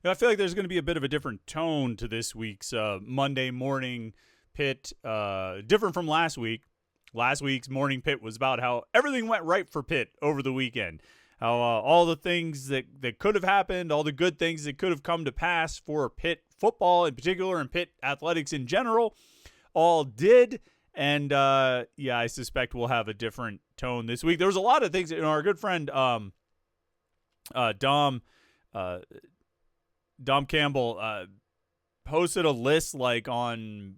I feel like there's going to be a bit of a different tone to this week's Monday Morning Pitt, different from last week. Last week's Morning Pitt was about how everything went right for Pitt over the weekend. How all the things that could have happened, all the good things that could have come to pass for Pitt football in particular and Pitt athletics in general, all did. And, I suspect we'll have a different tone this week. There was a lot of things. Our good friend Dom Campbell posted a list like on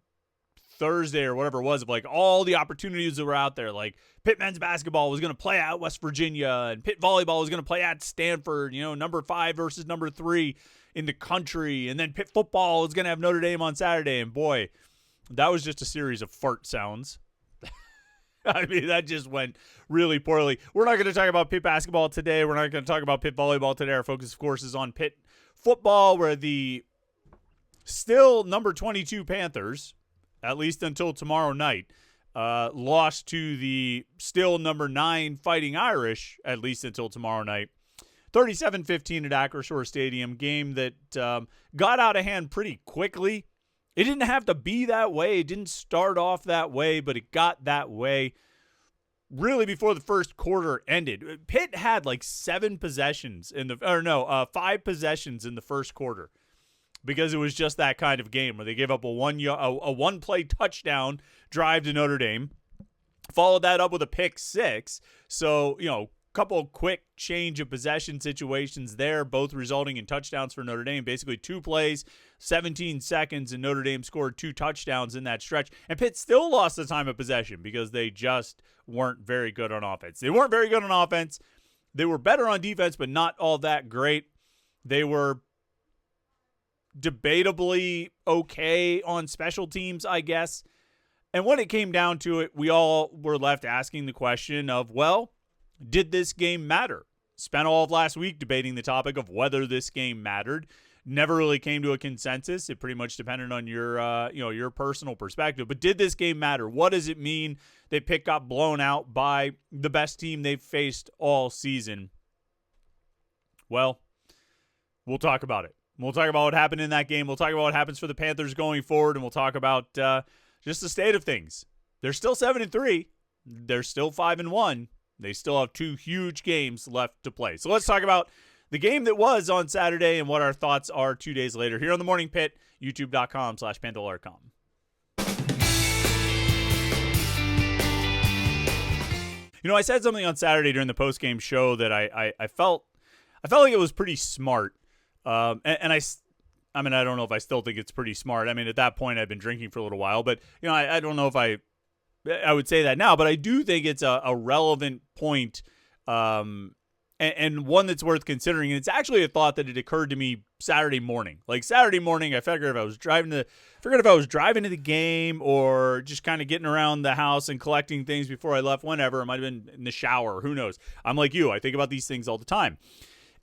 Thursday or whatever it was of like all the opportunities that were out there. Like Pitt men's basketball was going to play at West Virginia and Pitt volleyball was going to play at Stanford, number 5 versus number 3 in the country. And then Pitt football is going to have Notre Dame on Saturday. And boy, that was just a series of fart sounds. I mean, that just went really poorly. We're not going to talk about Pitt basketball today. We're not going to talk about Pitt volleyball today. Our focus, of course, is on Pitt football, where the still number 22 Panthers, at least until tomorrow night, lost to the still number 9 Fighting Irish, at least until tomorrow night. 37-15 at Acrisure Stadium, game that got out of hand pretty quickly. It didn't have to be that way. It didn't start off that way, but it got that way really before the first quarter ended. Pitt had like 5 possessions in the first quarter because it was just that kind of game where they gave up a one-play touchdown drive to Notre Dame, followed that up with a pick 6. So, couple quick change of possession situations there, both resulting in touchdowns for Notre Dame. Basically 2 plays, 17 seconds, and Notre Dame scored 2 touchdowns in that stretch. And Pitt still lost the time of possession because they just weren't very good on offense. They weren't very good on offense. They were better on defense, but not all that great. They were debatably okay on special teams, I guess. And when it came down to it, we all were left asking the question of, well, did this game matter? Spent all of last week debating the topic of whether this game mattered. Never really came to a consensus. It pretty much depended on your personal perspective. But did this game matter? What does it mean that Pitt got blown out by the best team they've faced all season? Well, we'll talk about it. We'll talk about what happened in that game. We'll talk about what happens for the Panthers going forward, and we'll talk about just the state of things. They're still 7-3. They're still 5-1. They still have 2 huge games left to play. So let's talk about the game that was on Saturday and what our thoughts are 2 days later here on the Morning Pitt, youtube.com/Panther-Lair.com. I said something on Saturday during the postgame show that I felt like it was pretty smart. I don't know if I still think it's pretty smart. I mean, at that point, I've been drinking for a little while, but I don't know if I would say that now, but I do think it's a relevant point, and one that's worth considering. And it's actually a thought that had occurred to me Saturday morning. Like Saturday morning, I figured if I was driving to the game or just kind of getting around the house and collecting things before I left, whenever, it might have been in the shower. Who knows? I'm like you. I think about these things all the time.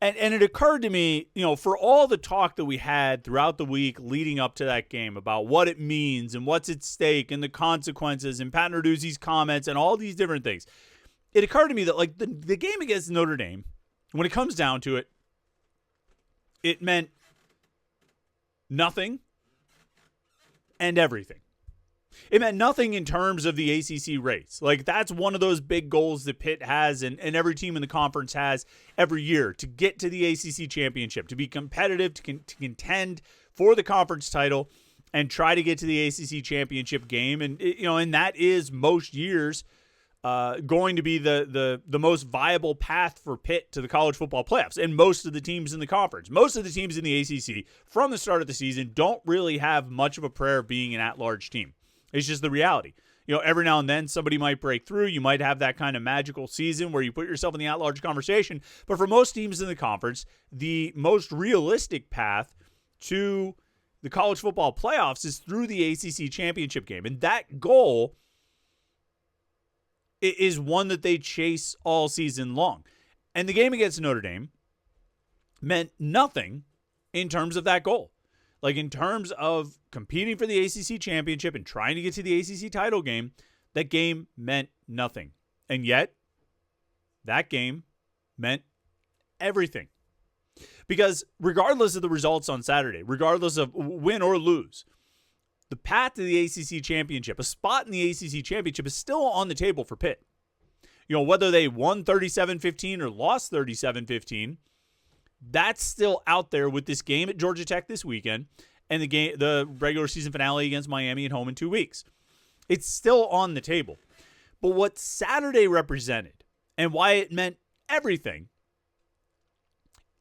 And it occurred to me, for all the talk that we had throughout the week leading up to that game about what it means and what's at stake and the consequences and Pat Narduzzi's comments and all these different things, it occurred to me that like the game against Notre Dame, when it comes down to it, it meant nothing and everything. It meant nothing in terms of the ACC race. Like, that's one of those big goals that Pitt has and every team in the conference has every year, to get to the ACC championship, to be competitive, to contend for the conference title and try to get to the ACC championship game. And, and that is most years going to be the most viable path for Pitt to the college football playoffs. And most of the teams in the conference, most of the teams in the ACC from the start of the season don't really have much of a prayer of being an at-large team. It's just the reality. Every now and then somebody might break through. You might have that kind of magical season where you put yourself in the at-large conversation. But for most teams in the conference, the most realistic path to the college football playoffs is through the ACC championship game. And that goal is one that they chase all season long. And the game against Notre Dame meant nothing in terms of that goal. Like, in terms of competing for the ACC championship and trying to get to the ACC title game, that game meant nothing. And yet, that game meant everything. Because regardless of the results on Saturday, regardless of win or lose, the path to the ACC championship, a spot in the ACC championship, is still on the table for Pitt. Whether they won 37-15 or lost 37-15, that's still out there with this game at Georgia Tech this weekend and the regular season finale against Miami at home in 2 weeks. It's still on the table. But what Saturday represented and why it meant everything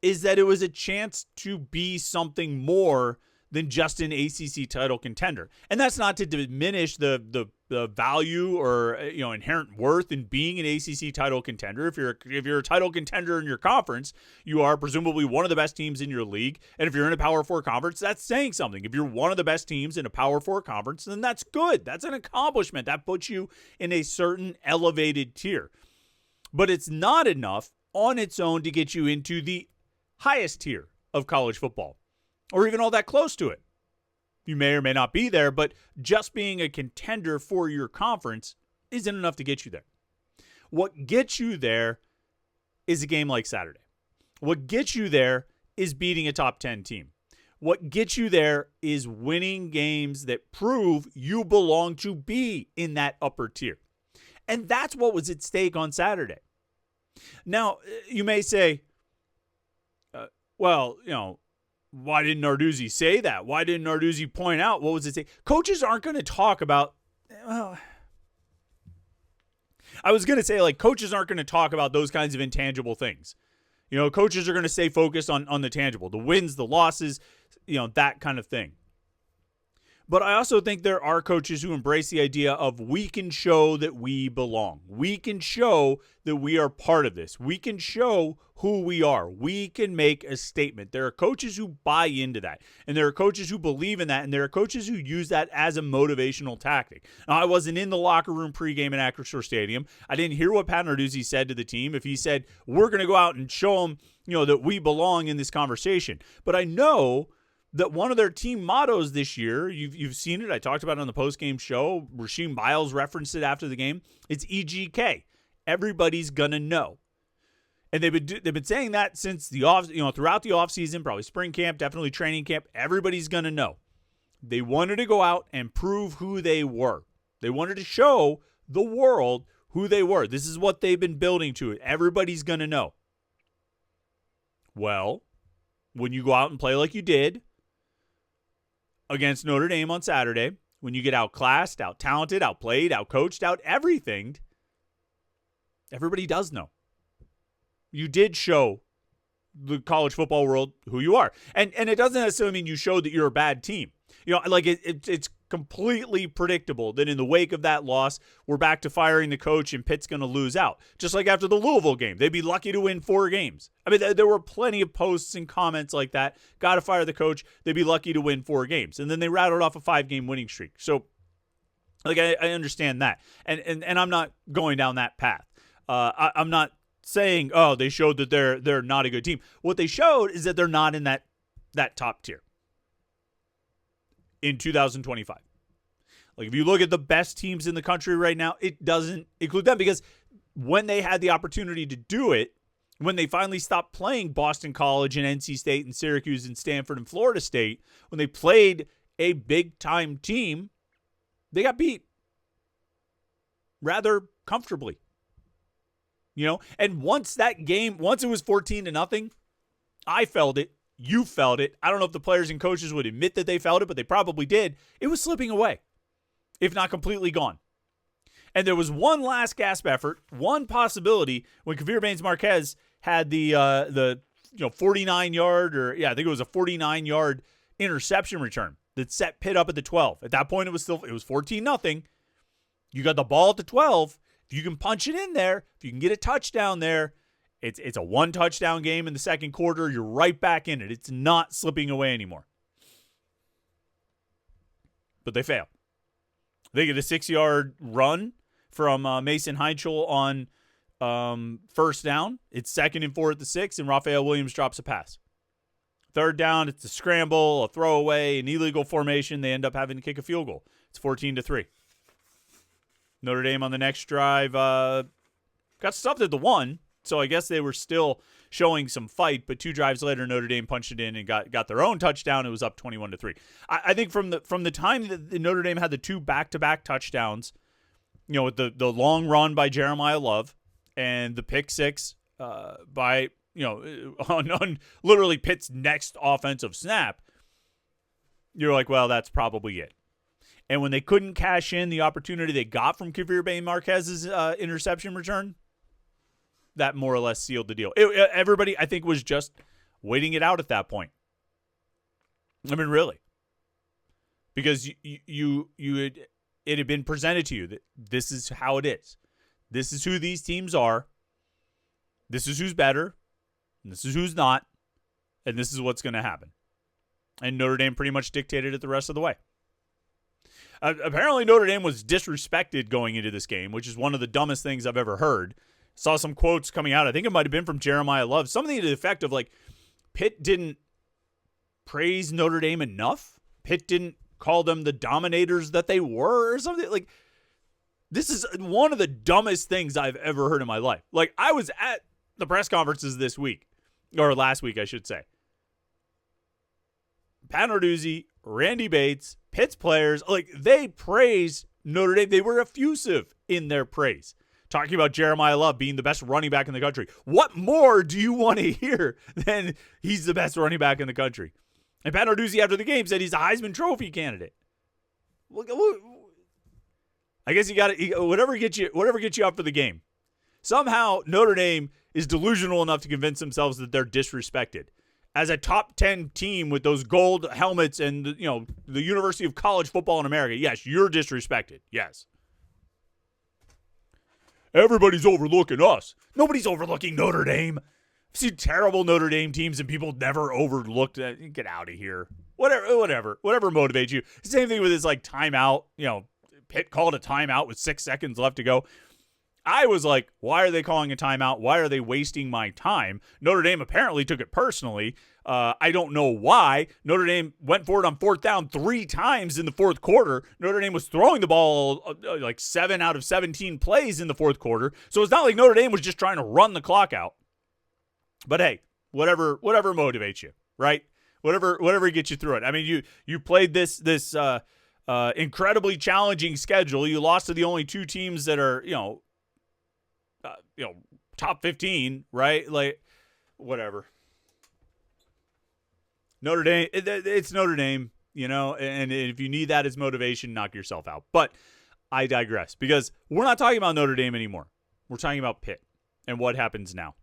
is that it was a chance to be something more than just an ACC title contender. And that's not to diminish the value or inherent worth in being an ACC title contender. If you're a title contender in your conference, you are presumably one of the best teams in your league. And if you're in a Power 4 conference, that's saying something. If you're one of the best teams in a Power 4 conference, then that's good. That's an accomplishment. That puts you in a certain elevated tier. But it's not enough on its own to get you into the highest tier of college football, or even all that close to it. You may or may not be there, but just being a contender for your conference isn't enough to get you there. What gets you there is a game like Saturday. What gets you there is beating a top 10 team. What gets you there is winning games that prove you belong to be in that upper tier. And that's what was at stake on Saturday. Now, you may say, why didn't Narduzzi say that? Why didn't Narduzzi point out what was at stake? Coaches aren't going to talk about, I was going to say, coaches aren't going to talk about those kinds of intangible things. Coaches are going to stay focused on the tangible, the wins, the losses, that kind of thing. But I also think there are coaches who embrace the idea of we can show that we belong. We can show that we are part of this. We can show who we are. We can make a statement. There are coaches who buy into that, and there are coaches who believe in that, and there are coaches who use that as a motivational tactic. Now, I wasn't in the locker room pregame at Acrisure Stadium. I didn't hear what Pat Narduzzi said to the team. If he said, we're going to go out and show them, that we belong in this conversation. But I know that one of their team mottos this year, you've seen it, I talked about it on the postgame show, Rasheem Biles referenced it after the game, it's EGK. Everybody's gonna know. And they've been saying that since throughout the offseason, probably spring camp, definitely training camp, everybody's gonna know. They wanted to go out and prove who they were. They wanted to show the world who they were. This is what they've been building to it. Everybody's gonna know. Well, when you go out and play like you did against Notre Dame on Saturday, when you get outclassed, out-talented, outplayed, out-coached, out-everythinged, everybody does know. You did show the college football world who you are. And it doesn't necessarily mean you showed that you're a bad team. It's completely predictable that in the wake of that loss, we're back to firing the coach and Pitt's going to lose out. Just like after the Louisville game, they'd be lucky to win 4 games. I mean, there were plenty of posts and comments like that. Got to fire the coach. They'd be lucky to win 4 games. And then they rattled off a 5-game winning streak. So, I understand that. And I'm not going down that path. I'm not saying, they showed that they're not a good team. What they showed is that they're not in that top tier in 2025. If you look at the best teams in the country right now, it doesn't include them, because when they had the opportunity to do it, when they finally stopped playing Boston College and NC State and Syracuse and Stanford and Florida State, when they played a big-time team, they got beat rather comfortably. And once it was 14-0, I felt it. You felt it. I don't know if the players and coaches would admit that they felt it, but they probably did. It was slipping away, if not completely gone. And there was one last gasp effort, one possibility when Kavir Baines-Marquez had the 49-yard, I think it was a 49-yard interception return that set Pitt up at the 12. At that point, it was 14-0. You got the ball at the 12. If you can punch it in there, if you can get a touchdown there, it's a 1-touchdown game in the second quarter. You're right back in it. It's not slipping away anymore. But they fail. They get a 6-yard run from Mason Heinschel on first down. It's 2nd and 4 at the 6, and Raphael Williams drops a pass. 3rd down, it's a scramble, a throwaway, an illegal formation. They end up having to kick a field goal. It's 14-3. Notre Dame on the next drive got stuffed at the 1, so I guess they were still showing some fight, but 2 drives later, Notre Dame punched it in and got their own touchdown. It was up 21-3. I think from the time that Notre Dame had the 2 back-to-back touchdowns, with the long run by Jeremiah Love and the pick 6 by on literally Pitt's next offensive snap, you're like, well, that's probably it. And when they couldn't cash in the opportunity they got from Kavir Bain-Marquez's interception return, that more or less sealed the deal. Everybody, I think, was just waiting it out at that point. I mean, really. Because it had been presented to you that this is how it is. This is who these teams are. This is who's better. And this is who's not. And this is what's going to happen. And Notre Dame pretty much dictated it the rest of the way. Apparently, Notre Dame was disrespected going into this game, which is one of the dumbest things I've ever heard. Saw some quotes coming out. I think it might have been from Jeremiah Love. Something to the effect of, like, Pitt didn't praise Notre Dame enough. Pitt didn't call them the dominators that they were or something. Like, this is one of the dumbest things I've ever heard in my life. Like, I was at the press conferences this week, or last week, I should say. Pat Narduzzi, Randy Bates, Pitt's players, like, they praised Notre Dame. They were effusive in their praise, talking about Jeremiah Love being the best running back in the country. What more do you want to hear than he's the best running back in the country? And Pat Narduzzi after the game said he's a Heisman Trophy candidate. I guess you got to whatever gets you up for the game. Somehow Notre Dame is delusional enough to convince themselves that they're disrespected. As a top 10 team with those gold helmets and the University of College Football in America, yes, you're disrespected. Yes. Everybody's overlooking us. Nobody's overlooking Notre Dame. I've seen terrible Notre Dame teams and people never overlooked. Get out of here. Whatever motivates you. Same thing with this timeout. Pitt called a timeout with 6 seconds left to go. I was like, why are they calling a timeout? Why are they wasting my time? Notre Dame apparently took it personally. I don't know why. Notre Dame went for it on 4th down 3 times in the 4th quarter. Notre Dame was throwing the ball 7 out of 17 plays in the 4th quarter. So it's not like Notre Dame was just trying to run the clock out. But hey, whatever motivates you, right? Whatever gets you through it. I mean, you played this incredibly challenging schedule. You lost to the only 2 teams that are top 15, right? Like, whatever. Notre Dame, it's Notre Dame, and if you need that as motivation, knock yourself out. But I digress, because we're not talking about Notre Dame anymore. We're talking about Pitt and what happens now.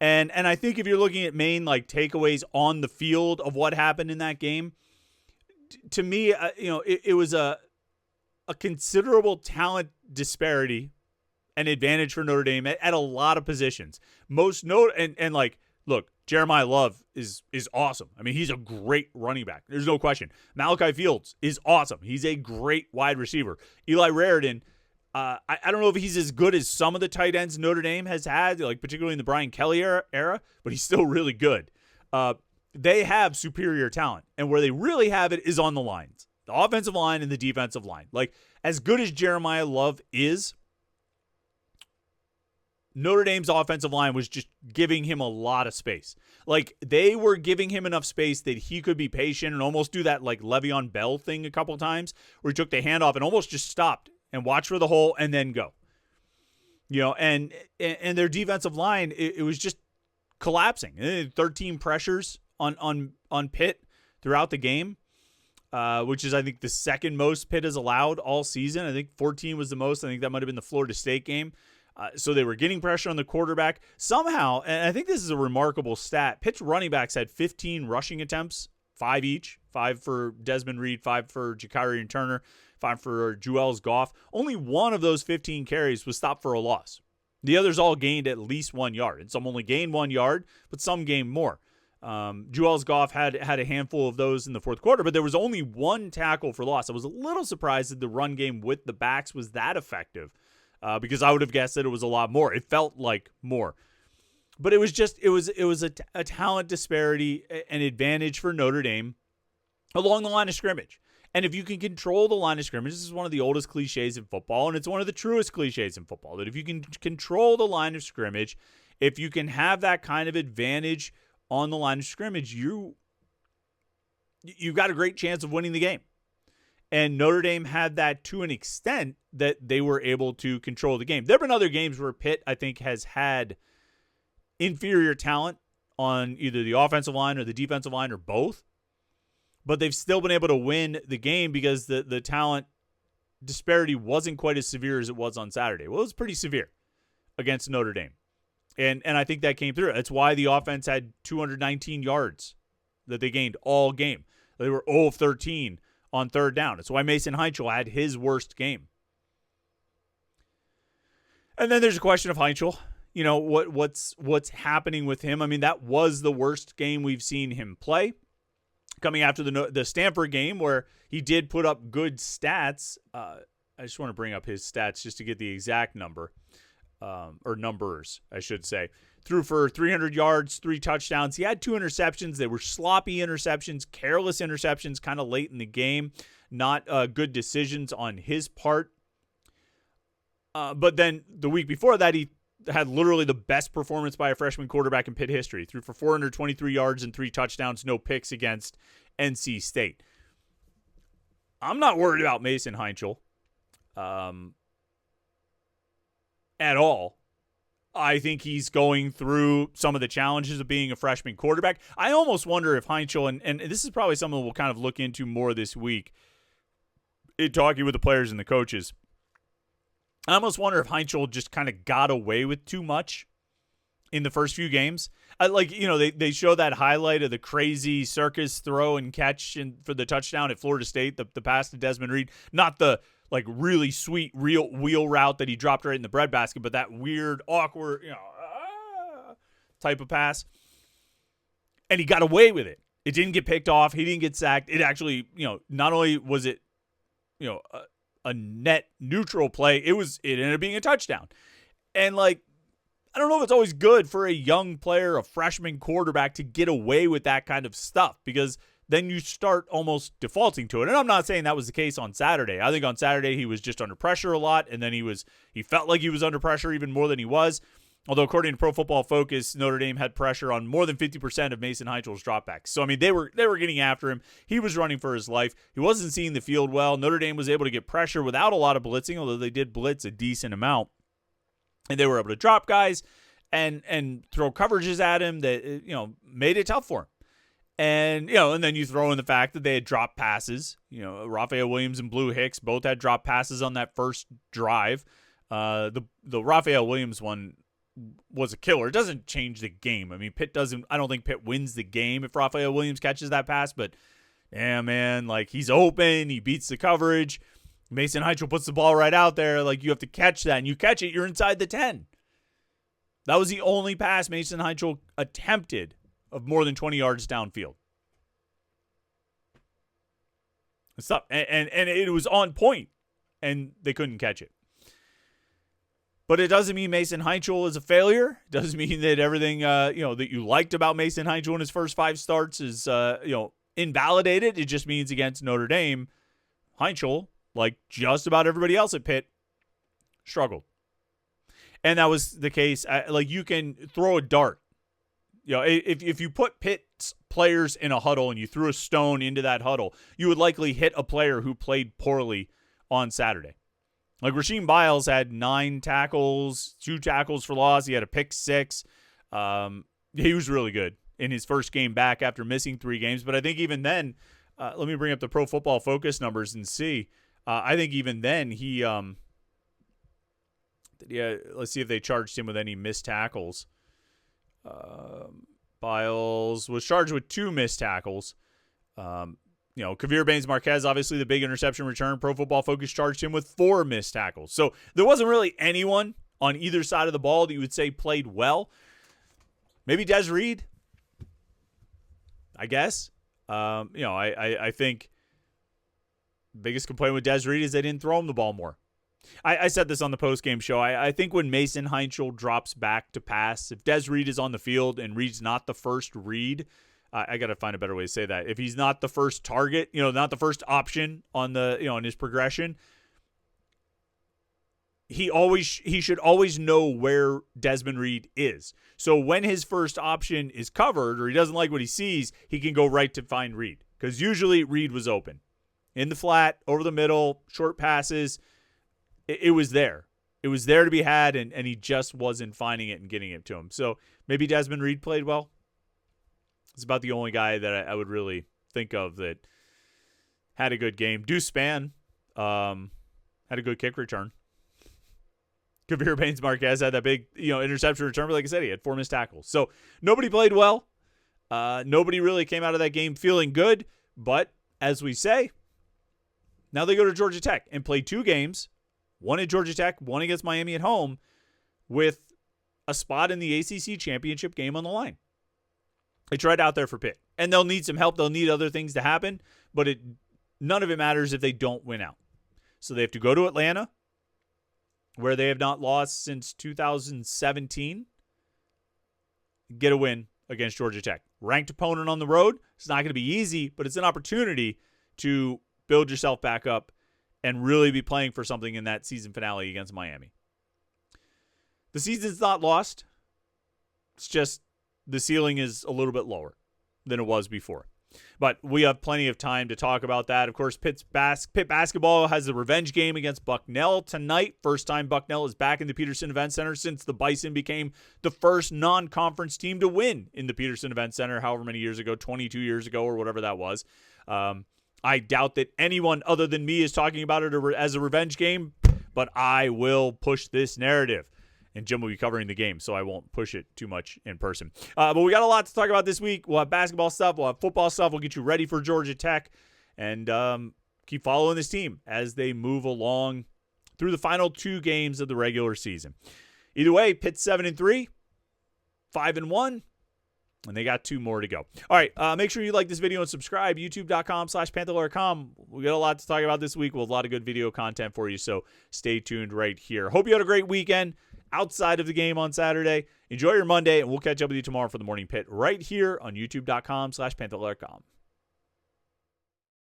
And I think if you're looking at main takeaways on the field of what happened in that game, to me, it was a considerable talent disparity and advantage for Notre Dame at a lot of positions. Look, Jeremiah Love is awesome. I mean, he's a great running back. There's no question. Malachi Fields is awesome. He's a great wide receiver. Eli Raridan, I don't know if he's as good as some of the tight ends Notre Dame has had, particularly in the Brian Kelly era, but he's still really good. They have superior talent, and where they really have it is on the lines, the offensive line and the defensive line. As good as Jeremiah Love is, Notre Dame's offensive line was just giving him a lot of space. They were giving him enough space that he could be patient and almost do that Le'Veon Bell thing a couple times where he took the handoff and almost just stopped and watched for the hole and then go. And their defensive line, it was just collapsing. 13 pressures on Pitt throughout the game, which is, I think, the second most Pitt has allowed all season. I think 14 was the most. I think that might have been the Florida State game. So they were getting pressure on the quarterback. Somehow, and I think this is a remarkable stat, Pitt's running backs had 15 rushing attempts, 5 each, 5 for Desmond Reed, 5 for Jakari and Turner, 5 for Juelz Goff. Only one of those 15 carries was stopped for a loss. The others all gained at least 1 yard, and some only gained 1 yard, but some gained more. Juelz Goff had a handful of those in the 4th quarter, but there was only 1 tackle for loss. I was a little surprised that the run game with the backs was that effective. Because I would have guessed that it was a lot more. It felt like more. But it was a talent disparity, an advantage for Notre Dame along the line of scrimmage. And if you can control the line of scrimmage, this is one of the oldest cliches in football, and it's one of the truest cliches in football, that if you can control the line of scrimmage If you can have that kind of advantage on the line of scrimmage, you've got a great chance of winning the game. And Notre Dame had that to an extent that they were able to control the game. There have been other games where Pitt, I think, has had inferior talent on either the offensive line or the defensive line or both. But they've still been able to win the game because the talent disparity wasn't quite as severe as it was on Saturday. Well, it was pretty severe against Notre Dame. And I think that came through. That's why the offense had 219 yards that they gained all game. They were 0 of 13 on third down. That's why Mason Heinchel had his worst game. And then there's a question of Heinchel. You know, what's happening with him? I mean, that was the worst game we've seen him play. Coming after the Stanford game where he did put up good stats. I just want to bring up his stats just to get the exact number. Or numbers, I should say. Threw for 300 yards, 3 touchdowns. He had 2 interceptions. They were sloppy interceptions, careless interceptions kind of late in the game. Not good decisions on his part. But then the week before that, he had literally the best performance by a freshman quarterback in Pitt history. Threw for 423 yards and 3 touchdowns, no picks against NC State. I'm not worried about Mason Heinchel at all. I think he's going through some of the challenges of being a freshman quarterback. I almost wonder if Heinchel, and this is probably something we'll kind of look into more this week in talking with the players and the coaches. I almost wonder if Heinchel just kind of got away with too much in the first few games. They show that highlight of the crazy circus throw and catch for the touchdown at Florida State, the pass to Desmond Reed, not the really sweet real wheel route that he dropped right in the breadbasket, but that weird, awkward, type of pass. And he got away with it. It didn't get picked off. He didn't get sacked. It actually, not only was it, a net neutral play, it ended up being a touchdown. And I don't know if it's always good for a young player, a freshman quarterback, to get away with that kind of stuff, because then you start almost defaulting to it. And I'm not saying that was the case on Saturday. I think on Saturday he was just under pressure a lot, and then he felt like he was under pressure even more than he was. Although according to Pro Football Focus, Notre Dame had pressure on more than 50% of Mason Heinchel's dropbacks. So I mean, they were getting after him. He was running for his life. He wasn't seeing the field well. Notre Dame was able to get pressure without a lot of blitzing, although they did blitz a decent amount. And they were able to drop guys and throw coverages at him that made it tough for him. And then you throw in the fact that they had dropped passes. Raphael Williams and Blue Hicks both had dropped passes on that first drive. The Raphael Williams one was a killer. It doesn't change the game. I mean, I don't think Pitt wins the game if Raphael Williams catches that pass, but yeah, man, he's open, he beats the coverage. Mason Heinchel puts the ball right out there. You have to catch that, and you catch it, you're inside the 10. That was the only pass Mason Heinchel attempted of more than 20 yards downfield. It's tough. And it was on point, and they couldn't catch it. But it doesn't mean Mason Heinchel is a failure. It doesn't mean that everything that you liked about Mason Heinchel in his first 5 starts is invalidated. It just means against Notre Dame, Heinchel, like just about everybody else at Pitt, struggled. And that was the case. You can throw a dart. If you put Pitt's players in a huddle and you threw a stone into that huddle, you would likely hit a player who played poorly on Saturday. Rasheem Biles had 9 tackles, 2 tackles for loss. He had a pick 6. He was really good in his first game back after missing 3 games. But I think even then, let me bring up the Pro Football Focus numbers and see. I think even then he let's see if they charged him with any missed tackles. Biles was charged with 2 missed tackles. Kavir Baines-Marquez, obviously the big interception return. Pro Football Focus charged him with 4 missed tackles. So there wasn't really anyone on either side of the ball that you would say played well. Maybe Des Reed, I guess. I think the biggest complaint with Des Reed is they didn't throw him the ball more. I said this on the postgame show. I think when Mason Heinchel drops back to pass, if Des Reed is on the field and Reed's not the first read, I got to find a better way to say that. If he's not the first target, not the first option on the, in his progression, he should always know where Desmond Reed is. So when his first option is covered or he doesn't like what he sees, he can go right to find Reed. Because usually Reed was open. In the flat, over the middle, short passes. It was there. It was there to be had, and he just wasn't finding it and getting it to him. So maybe Desmond Reed played well. It's about the only guy that I would really think of that had a good game. Deuce Spann had a good kick return. Kavir Baines-Marquez had that big, interception return, but like I said, he had 4 missed tackles. So nobody played well. Nobody really came out of that game feeling good. But as we say, now they go to Georgia Tech and play 2 games, one at Georgia Tech, one against Miami at home, with a spot in the ACC championship game on the line. It's right out there for Pitt. And they'll need some help. They'll need other things to happen, but none of it matters if they don't win out. So they have to go to Atlanta, where they have not lost since 2017, get a win against Georgia Tech. Ranked opponent on the road. It's not going to be easy, but it's an opportunity to build yourself back up and really be playing for something in that season finale against Miami. The season's not lost. It's just the ceiling is a little bit lower than it was before. But we have plenty of time to talk about that. Of course, Pitt basketball has a revenge game against Bucknell tonight. First time Bucknell is back in the Peterson Event Center since the Bison became the first non-conference team to win in the Peterson Event Center however many years ago, 22 years ago or whatever that was. I doubt that anyone other than me is talking about it as a revenge game, but I will push this narrative. And Jim will be covering the game, so I won't push it too much in person. But we got a lot to talk about this week. We'll have basketball stuff. We'll have football stuff. We'll get you ready for Georgia Tech. And keep following this team as they move along through the final 2 games of the regular season. Either way, Pitt's 7-3, 5-1, and they got 2 more to go. All right, make sure you like this video and subscribe. YouTube.com/Panther-Lair.com. We got a lot to talk about this week. We'll have a lot of good video content for you, so stay tuned right here. Hope you had a great weekend outside of the game on Saturday. Enjoy your Monday, and we'll catch up with you tomorrow for the Morning Pit right here on YouTube.com/Panther-Lair.com.